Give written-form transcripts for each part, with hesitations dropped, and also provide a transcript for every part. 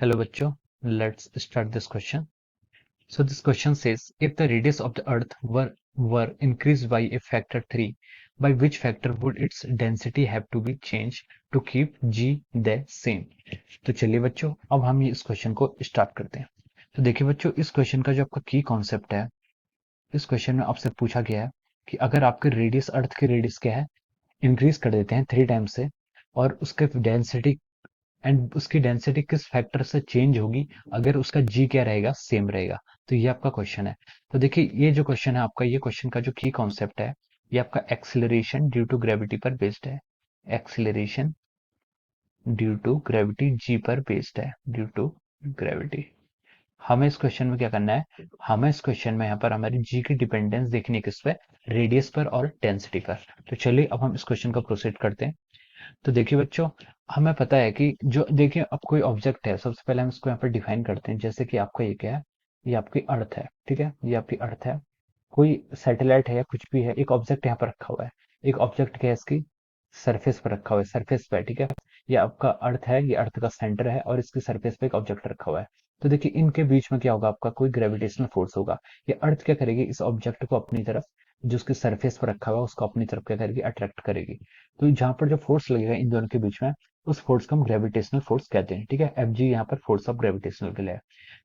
Hello बच्चों, let's start this question. So this question says, if the radius of the Earth were increased by a factor 3, by which factor would its density have to be changed to keep g the same? तो चलिए बच्चों, अब हम इस question को start करते हैं। तो देखिए बच्चों, इस क्वेश्चन का जो आपका की कॉन्सेप्ट है, इस क्वेश्चन में आपसे पूछा गया है कि अगर आपके रेडियस, अर्थ की रेडियस क्या है, इंक्रीज कर देते हैं 3 टाइम्स से, और उसके डेंसिटी एंड उसकी डेंसिटी किस फैक्टर से चेंज होगी अगर उसका जी क्या रहेगा, सेम रहेगा। तो ये आपका क्वेश्चन है। तो देखिए, ये जो क्वेश्चन है आपका, ये क्वेश्चन का जो की कॉन्सेप्ट है, ये आपका एक्सिलरेशन ड्यू टू ग्रेविटी पर बेस्ड है। Acceleration due to gravity G पर बेस्ड है, ड्यू टू ग्रेविटी। हमें इस क्वेश्चन में क्या करना है, हमें इस क्वेश्चन में यहाँ पर हमारी जी की डिपेंडेंस देखनी है, किस पे, रेडियस पर और डेंसिटी पर। तो चलिए अब हम इस क्वेश्चन को प्रोसीड करते हैं। तो देखिए बच्चों, हमें पता है कि जो देखिए, अब कोई ऑब्जेक्ट है, सबसे पहले हम इसको यहाँ पर डिफाइन करते हैं। जैसे कि आपका ये क्या है, ये आपकी अर्थ है, ठीक है, ये आपकी अर्थ है। कोई सैटेलाइट है या कुछ भी है, एक ऑब्जेक्ट यहाँ पर रखा हुआ है। एक ऑब्जेक्ट क्या है, इसकी सरफेस पर रखा हुआ है, सरफेस पे, ठीक है। ये आपका अर्थ है, ये अर्थ का सेंटर है, और इसकी सरफेस पे एक ऑब्जेक्ट रखा हुआ है। तो देखिए, इनके बीच में क्या होगा, आपका कोई ग्रेविटेशनल फोर्स होगा। ये अर्थ क्या करेगी, इस ऑब्जेक्ट को अपनी तरफ, जो उसकी सरफेस पर रखा हुआ है, उसको अपनी तरफ क्या करेगी, अट्रैक्ट करेगी। तो जहां पर जो फोर्स लगेगा इन दोनों के बीच में, उस फोर्स को हम ग्रेविटेशनल फोर्स कहते हैं, ठीक है। एफ जी यहाँ पर फोर्स ऑफ ग्रेविटेशनल के लिए है।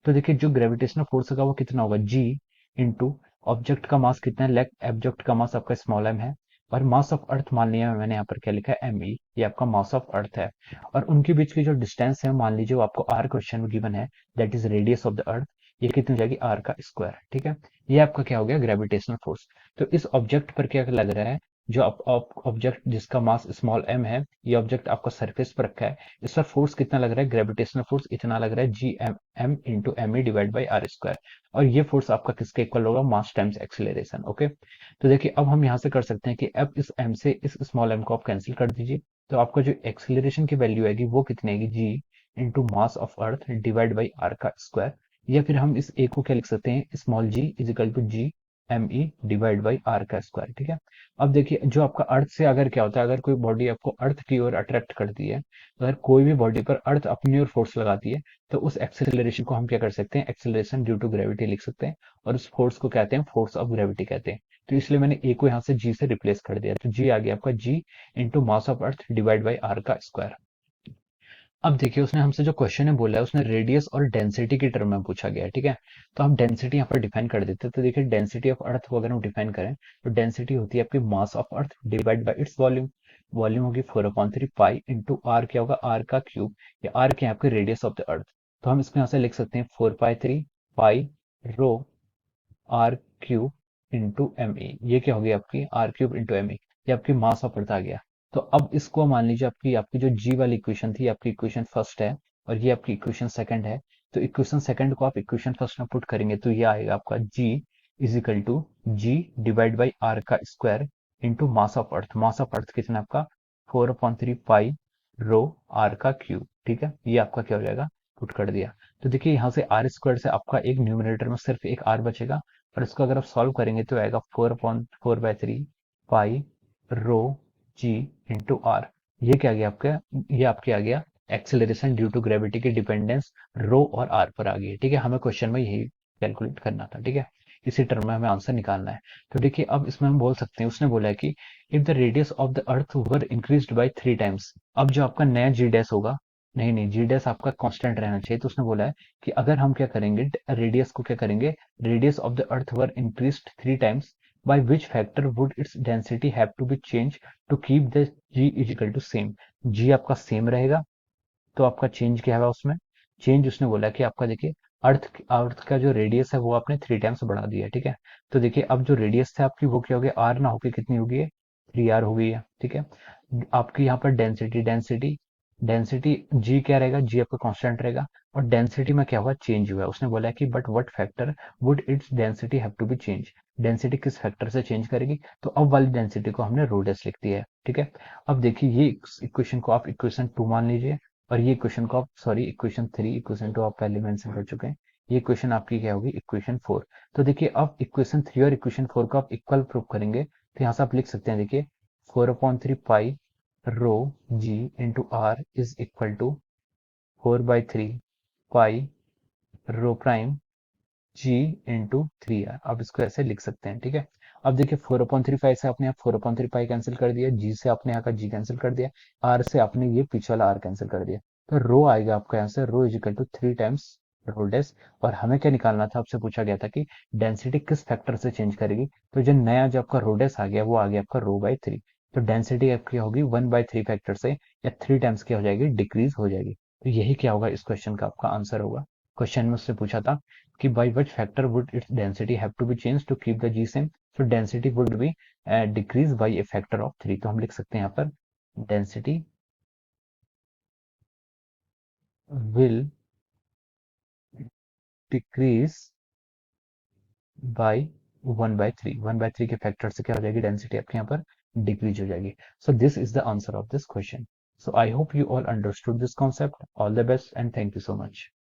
तो देखिए, जो ग्रेविटेशनल फोर्स होगा वो कितना होगा, जी इंटू ऑब्जेक्ट का मास कितना है, लेग ऑब्जेक्ट का मास आपका स्मॉल एम है, और मास ऑफ अर्थ मान लिया मैंने यहाँ पर क्या लिखा है, एम ई, ये आपका मास ऑफ अर्थ है। और उनके बीच की जो डिस्टेंस है, मान लीजिए वो आपको आर क्वेश्चन में गिवन है, that is radius of the earth. ये कितनी हो जाएगी, आर का स्क्वायर, ठीक है। ये आपका क्या हो गया, ग्रेविटेशनल फोर्स। तो इस ऑब्जेक्ट पर क्या लग रहा है, जो ऑब्जेक्ट जिसका मास स्मॉल एम है, ये ऑब्जेक्ट आपका सरफेस पर रखा है, इस पर फोर्स कितना लग रहा है, ग्रेविटेशनल फोर्स इतना लग रहा है, G M M into M E divide by R square. और ये फोर्स आपका किसके इक्वल होगा, मास टाइम्स एक्सीलरेशन, ओके। तो देखिए, अब हम यहाँ से कर सकते हैं कि अब इस एम से इस स्मॉल एम को आप कैंसिल कर दीजिए। तो आपका जो एक्सीलरेशन की वैल्यू आएगी वो कितनी आएगी, G into mass of earth divide by R का स्क्वायर। या फिर हम इस ए को क्या लिख सकते हैं, small G is equal to G M E divide by R का स्क्वायर, ठीक है। अब देखिए, जो आपका अर्थ से अगर क्या होता है, अगर कोई बॉडी आपको अर्थ की ओर अट्रैक्ट करती है, अगर कोई भी बॉडी पर अर्थ अपनी ओर फोर्स लगाती है, तो उस एक्सेलरेशन को हम क्या कर सकते हैं, एक्सेलरेशन ड्यू टू ग्रेविटी लिख सकते हैं। और उस फोर्स को कहते हैं फोर्स ऑफ ग्रेविटी कहते हैं। तो इसलिए मैंने ए को यहाँ से जी से रिप्लेस कर दिया, तो जी आ गया आपका G into mass of earth divide by R का स्क्वायर। अब देखिए, उसने हमसे जो क्वेश्चन है बोला है, उसने रेडियस और डेंसिटी की टर्म में पूछा गया है, ठीक है। तो हम डेंसिटी यहाँ पर डिफाइन कर देते हैं। तो देखिए, डेंसिटी ऑफ अर्थ को अगर हम डिफाइन करें, तो डेंसिटी होती है आपकी मास of earth divide by its volume. Volume होगी 4/3 पाई इंटू आर, क्या होगा, आर का क्यूब। या आर क्या है, आपके रेडियस ऑफ द अर्थ। तो हम इसको यहाँ से लिख सकते हैं 4/3 pi rho R cube into M E. ये क्या होगी, आपकी R cube into M E. ये आपकी मास ऑफ अर्थ आ गया। तो अब इसको मान लीजिए, आपकी आपकी जो जी वाली इक्वेशन थी, आपकी इक्वेशन फर्स्ट है, और ये आपकी इक्वेशन सेकंड है। तो इक्वेशन सेकंड को आप इक्वेशन फर्स्ट में पुट करेंगे, तो ये आएगा आपका G is equal to G divide by R का square into mass of earth. Mass of earth कितना आपका, 4/3 पाई रो आर का क्यूब, ठीक है। ये आपका क्या हो जाएगा, पुट कर दिया। तो देखिए, यहाँ से आर स्क्वायर से आपका एक न्यूमरेटर में सिर्फ एक आर बचेगा, और इसको अगर आप सॉल्व करेंगे तो आएगा 4/4 पाई रो जी इंटू आर। ये क्या आ गया आपका, ये आपके आ गया एक्सेलरेशन ड्यू टू ग्रेविटी की डिपेंडेंस रो और आर पर आ गई है, ठीक है। हमें क्वेश्चन में यही कैलकुलेट करना था, ठीक है। इसी टर्म में हमें आंसर निकालना है। तो देखिए, अब इसमें हम बोल सकते हैं, उसने बोला है कि if the radius of the earth were increased by 3 times. अब जो आपका नया जी डैश होगा, नहीं नहीं, जी डैश आपका कांस्टेंट रहना चाहिए। तो उसने बोला है कि अगर हम क्या करेंगे, रेडियस को क्या करेंगे, radius of the earth were increased 3 times, by which factor would its density have to be changed to keep the g is equal to same। g आपका सेम रहेगा, तो आपका चेंज क्या है उसमें, चेंज उसने बोला कि आपका देखिए, अर्थ अर्थ का जो रेडियस है वो आपने 3 टाइम्स बढ़ा दिया है, ठीक है। तो देखिए, अब जो रेडियस था आपकी वो क्या हो गया, आर ना होकर कितनी हो गई है, 3r हो गई है, ठीक है। आपकी यहाँ पर डेंसिटी डेंसिटी डेंसिटी जी क्या रहेगा, जी आपका कांस्टेंट रहेगा। और डेंसिटी में क्या हुआ, चेंज हुआ है। उसने बोला कि but what factor would its density have to be change. Density किस फैक्टर से चेंज करेगी, तो अब वाली डेंसिटी को हमने रो डेंस लिख दिया है, ठीक है। अब देखिए, ये इक्वेशन को आप इक्वेशन 2 मान लीजिए, और ये इक्वेशन को आप, सॉरी, इक्वेशन 3, इक्वेशन 2 आप पहले मेंशन कर चुके हैं। ये इक्वेशन आपकी क्या होगी, इक्वेशन 4। तो देखिए, अब इक्वेशन 3 और इक्वेशन 4 को आप इक्वल प्रूव करेंगे, तो यहाँ से आप लिख सकते हैं, देखिए, 4/3 pi rho G into R is equal to 4/3 pi rho prime G into 3 R. आप इसको ऐसे लिख सकते हैं, ठीक है। अब देखिए 4/3 से आपने यहाँ 4/3 कैंसिल कर दिया, जी से आपने यहाँ का जी कैंसिल कर दिया, आर से आपने ये पीछे वाला आर कैंसिल कर दिया। तो रो आएगा आपका यहाँ से rho is equal to 3 times rho dash. और हमें क्या निकालना था, आपसे पूछा गया था कि डेंसिटी किस फैक्टर से चेंज करेगी। तो जो नया जो आपका रो डैश आ गया वो आ गया आपका रो बाई 3। तो डेंसिटी आपकी होगी 1/3 फैक्टर से या 3 टाइम्स क्या हो जाएगी, डिक्रीज हो जाएगी। तो यही क्या होगा, इस क्वेश्चन का आपका आंसर होगा। क्वेश्चन में उससे पूछा था कि by which factor would its density have to be changed to keep the G same? So density would be decreased by a factor of 3। तो हम लिख सकते हैं यहाँ पर density will decrease by 1/3। 1/3 के फैक्टर से क्या हो जाएगी, डेंसिटी आपके यहाँ पर डिक्रीज हो जाएगी। So this is the answer of this question. So I hope you all understood this concept. All the best and thank you so much.